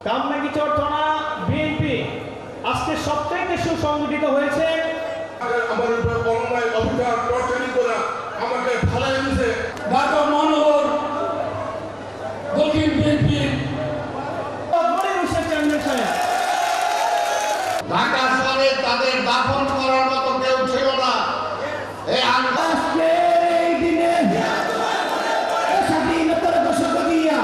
কামরাঙ্গীরচর থানা বিএনপি আজকে সবচেয়ে সুসংগঠিত হয়েছে। আমার উপর অন্যায় অবিচার টর্চারিং করে আমাকে ফালাই দিয়েছে। ঢাকা মহানগর দক্ষিণ বিএনপি ঢাকা শহরে তাদের দাফন করার মতো কেউ ছিল না। এই স্বাধীনতার ঘোষণা দিয়া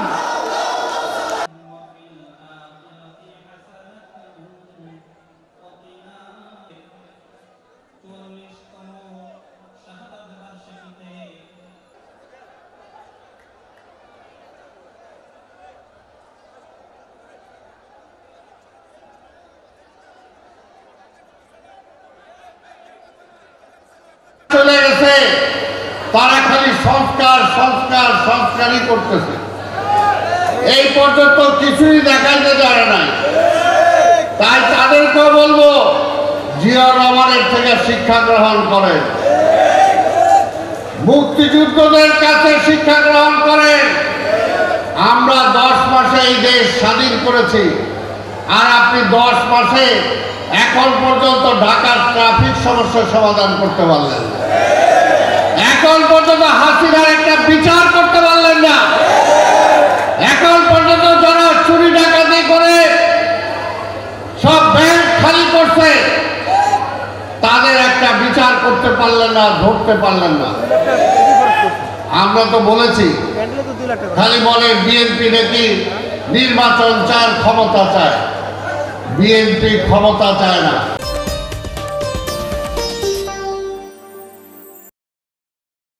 চলে গেছে, তারা খালি সংস্কার সংস্কার সংস্কারই করতেছে। এই পর্যন্ত কিছুই দেখাইতে পারে নাই। তাই তাদেরকেও বলবো, জিয়া রহমানের থেকে শিক্ষা গ্রহণ করেন, মুক্তিযুদ্ধদের কাছে শিক্ষা গ্রহণ করেন। আমরা 10 মাসে এই দেশ স্বাধীন করেছি, আর আপনি 10 মাসে এখন পর্যন্ত ঢাকার ট্রাফিক সমস্যার সমাধান করতে পারলেন না। এখন পর্যন্ত হাসিনার একটা বিচার করতে পারলেন না। এখন পর্যন্ত যারা চুরি ডাকাতি করে সব ব্যাংক খালি করছে, তাদের একটা বিচার করতে পারলেন না, ধরতে পারলেন না। আমরা তো বলেছি, খালি বলে বিএনপি নাকি নির্বাচন চায়, ক্ষমতা চায়। বিএনপি ক্ষমতা চায় না।